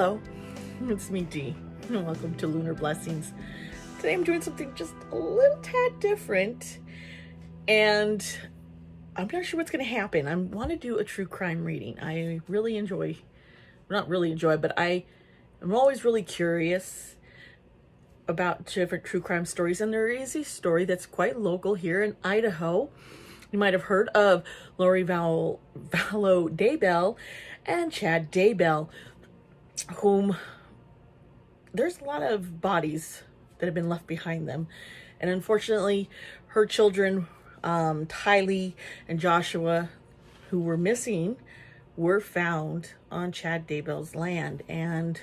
Hello, it's me, Dee, and welcome to Lunar Blessings. Today I'm doing something just a little tad different, and I'm not sure what's going to happen. I want to do a true crime reading. I really enjoy, not really enjoy, but I'm always really curious about different true crime stories, and there is a story that's quite local here in Idaho. You might have heard of Vallow Daybell and Chad Daybell, whom there's a lot of bodies that have been left behind them. And unfortunately, her children, Tylee and Joshua, who were missing, were found on Chad Daybell's land. And,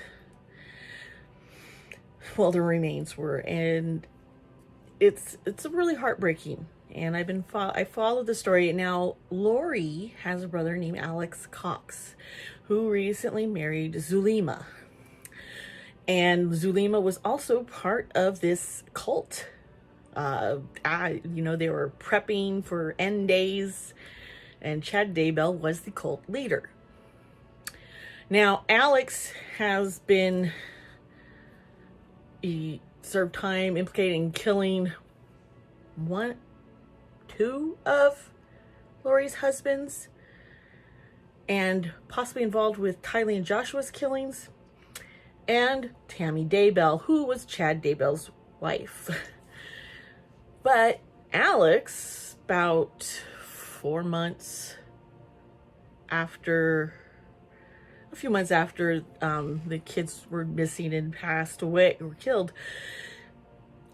well, their remains were. And it's really heartbreaking. And I followed the story. Now, Lori has a brother named Alex Cox, who recently married Zulema. And Zulema was also part of this cult. They were prepping for end days, and Chad Daybell was the cult leader. Now, Alex he served time implicated in killing two of Lori's husbands, and possibly involved with Tylee and Joshua's killings, and Tammy Daybell, who was Chad Daybell's wife. But Alex, about 4 months after, a few months after the kids were missing and passed away, or killed,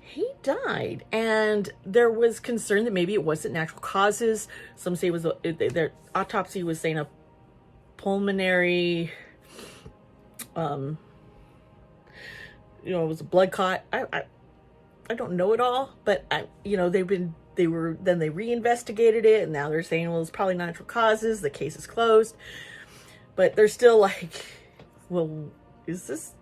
he died. And there was concern that maybe it wasn't natural causes. Some say their autopsy was saying a pulmonary, it was a blood clot. I don't know it all, but they reinvestigated it, and now they're saying, well, it's probably natural causes. The case is closed. But they're still like, well, is this,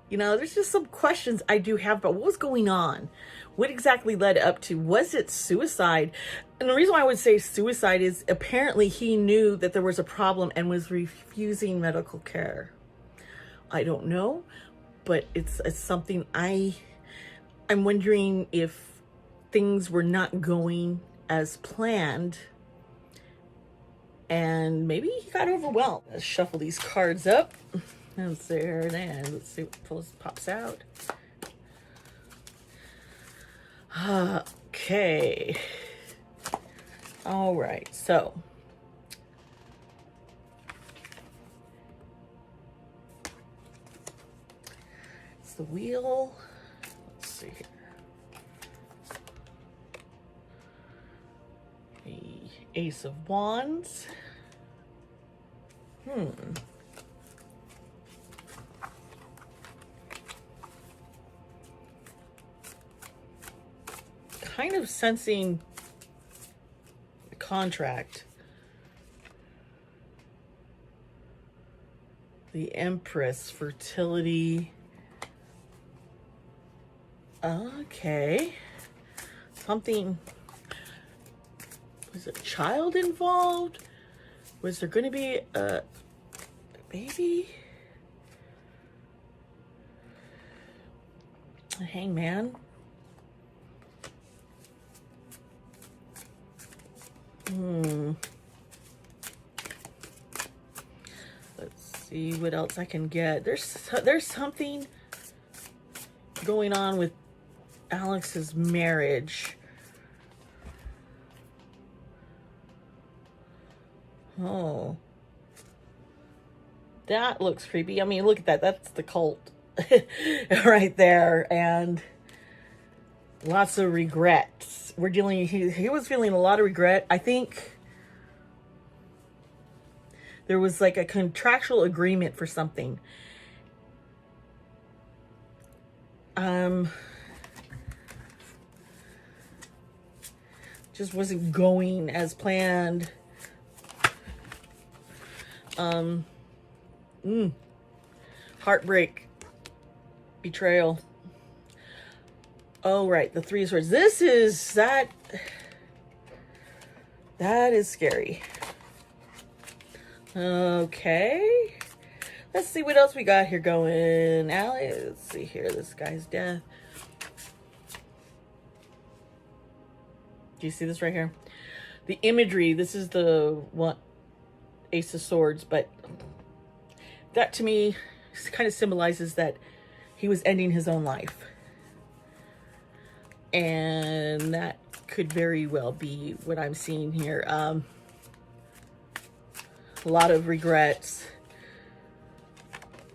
there's just some questions I do have about what was going on. What exactly led up to, was it suicide? And the reason why I would say suicide is apparently he knew that there was a problem and was refusing medical care. I don't know, but it's something I'm wondering if things were not going as planned and maybe he got overwhelmed. Let's shuffle these cards up. Let's see what pops out. Okay. All right. So it's the wheel. Let's see here. The Ace of Wands. Kind of sensing a contract. The Empress, fertility. Okay. Something. Was a child involved? Was there going to be a baby? A hangman? Let's see what else I can get. There's something going on with Alex's marriage. Oh, that looks creepy. I mean, look at that. That's the cult right there. And lots of regrets. He was feeling a lot of regret. I think there was like a contractual agreement for something. Just wasn't going as planned. Heartbreak, betrayal. Oh, right, the Three of Swords. That is scary. Okay. Let's see what else we got here going. Let's see here. This guy's death. Do you see this right here? The imagery. This is the one Ace of Swords, but that to me kind of symbolizes that he was ending his own life. And that could very well be what I'm seeing here. A lot of regrets.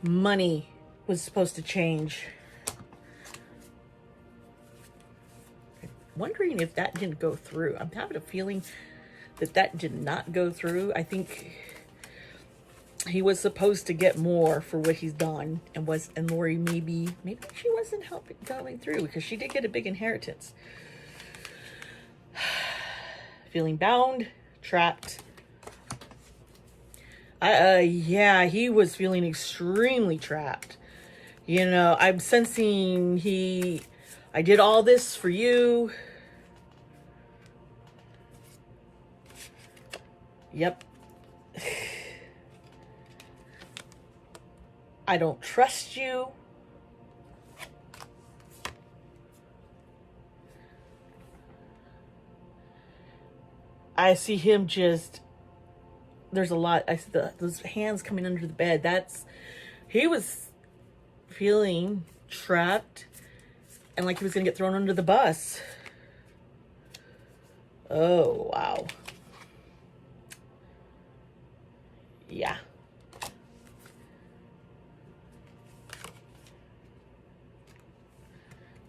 Money was supposed to change. I'm wondering if that didn't go through. I'm having a feeling that that did not go through. I think he was supposed to get more for what he's done, and Lori maybe she wasn't going through, because she did get a big inheritance. Feeling bound, trapped. Yeah, he was feeling extremely trapped. You know, I'm sensing I did all this for you. Yep. I don't trust you. I see him just, there's a lot. I see those hands coming under the bed. He was feeling trapped and like he was going to get thrown under the bus. Oh, wow. Yeah.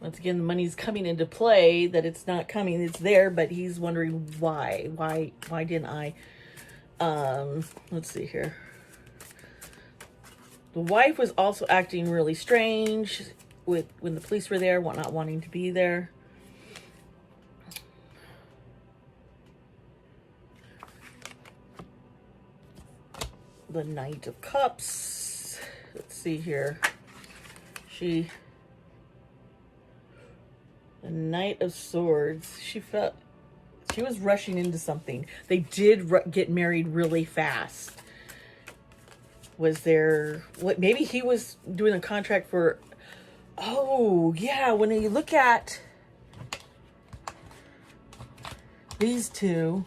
Once again, the money's coming into play, that it's not coming, it's there, but he's wondering why. Why didn't I? Let's see here. The wife was also acting really strange when the police were there, not wanting to be there. The Knight of Cups. Let's see here. The Knight of Swords. She was rushing into something. They did get married really fast. Was there, maybe he was doing a contract for, oh yeah, when you look at these two,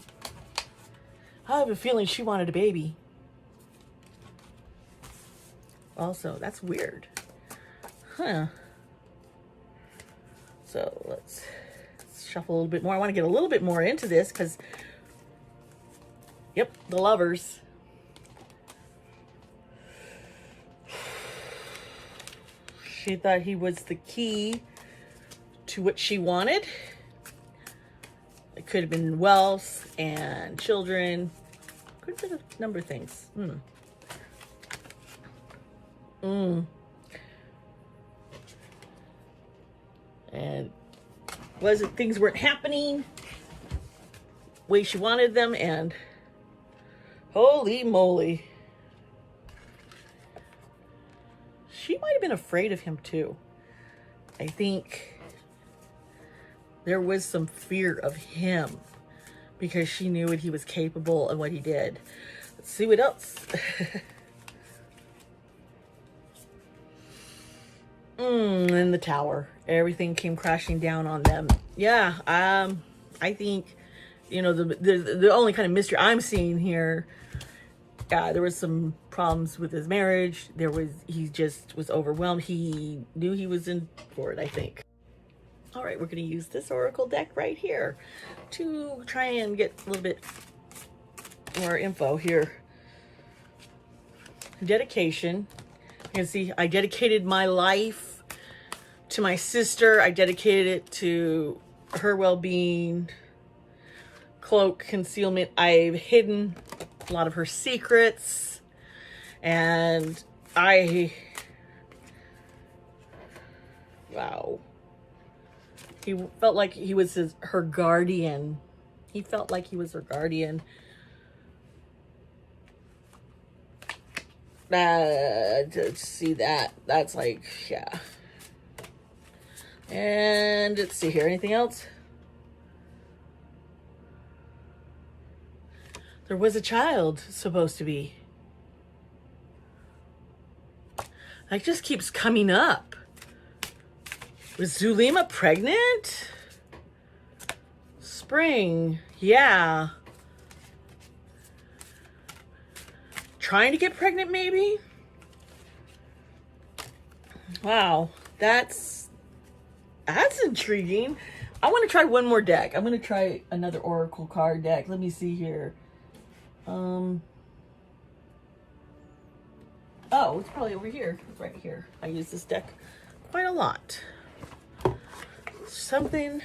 I have a feeling she wanted a baby. Also, that's weird. Huh. So let's shuffle a little bit more. I want to get a little bit more into this because, yep, the Lovers. She thought he was the key to what she wanted. It could have been wealth and children. Could have been a number of things. And things weren't happening the way she wanted them, and holy moly. She might have been afraid of him too. I think there was some fear of him because she knew what he was capable of, what he did. Let's see what else. And the Tower. Everything came crashing down on them. Yeah, I think, the only kind of mystery I'm seeing here, there was some problems with his marriage. He just was overwhelmed. He knew he was in for it, I think. All right, we're going to use this Oracle deck right here to try and get a little bit more info here. Dedication. You can see I dedicated my life to my sister. I dedicated it to her well-being. Cloak, concealment. I've hidden a lot of her secrets. And wow. He felt like he was her guardian. He felt like he was her guardian. To see that. That's like, yeah. And let's see here. Anything else? There was a child supposed to be. That just keeps coming up. Was Zulema pregnant? Spring, yeah. Trying to get pregnant, maybe? Wow, that's intriguing. I want to try one more deck. I'm going to try another Oracle card deck. Let me see here. Oh, it's probably over here. It's right here. I use this deck quite a lot. Something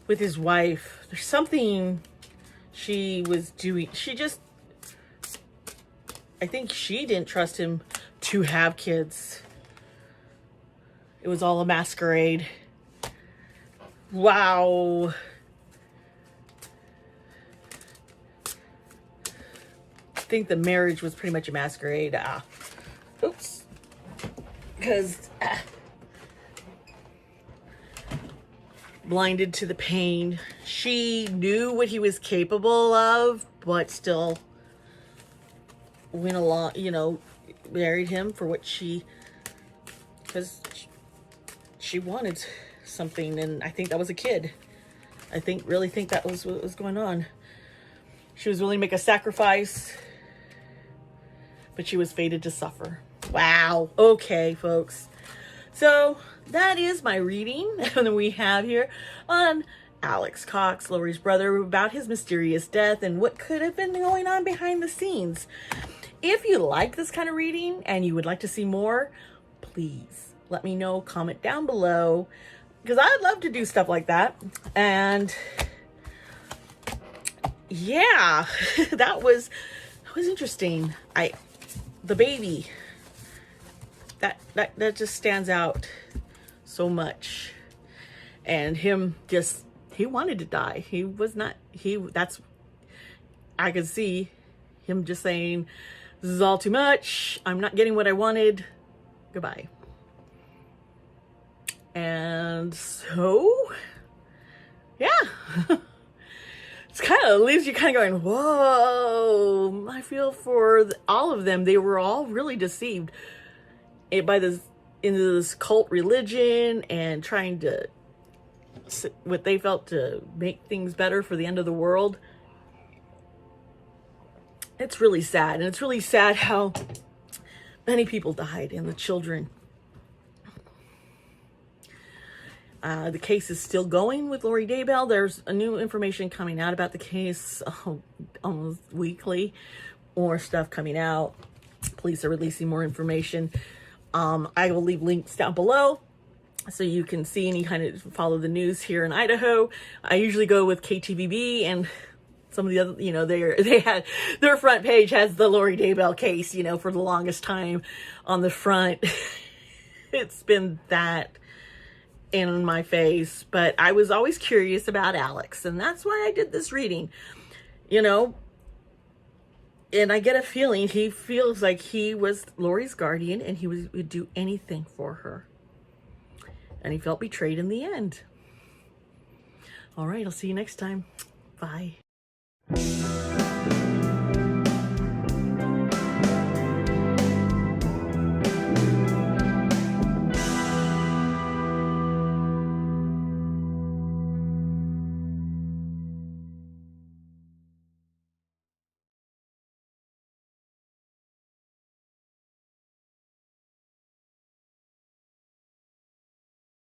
with his wife. There's something she was doing. I think she didn't trust him to have kids. It was all a masquerade. Wow. I think the marriage was pretty much a masquerade. Oops. Because blinded to the pain. She knew what he was capable of, but still went along, married him for what because she wanted something, and I think that was a kid. Really think that was what was going on. She was willing to make a sacrifice, but she was fated to suffer. Wow. Okay, folks. So that is my reading that we have here on Alex Cox, Lori's brother, about his mysterious death and what could have been going on behind the scenes. If you like this kind of reading and you would like to see more, please let me know. Comment down below, because I'd love to do stuff like that. And yeah, that was interesting. The baby, that just stands out so much. And him he wanted to die. I could see him just saying, "This is all too much. I'm not getting what I wanted. Goodbye." And so, yeah. It's kind of leaves you kind of going, whoa. I feel for all of them. They were all really deceived into this cult religion and trying to what they felt to make things better for the end of the world. It's really sad. And it's really sad how many people died, and the children. The case is still going with Lori Daybell. There's a new information coming out about the case almost weekly. More stuff coming out. Police are releasing more information. I will leave links down below so you can see any kind of follow the news here in Idaho. I usually go with KTVB, and some of the other, they had their front page has the Lori Daybell case, for the longest time on the front. It's been that in my face, but I was always curious about Alex, and that's why I did this reading, and I get a feeling he feels like he was Lori's guardian, and he would do anything for her, and he felt betrayed in the end. All right, I'll see you next time. Bye.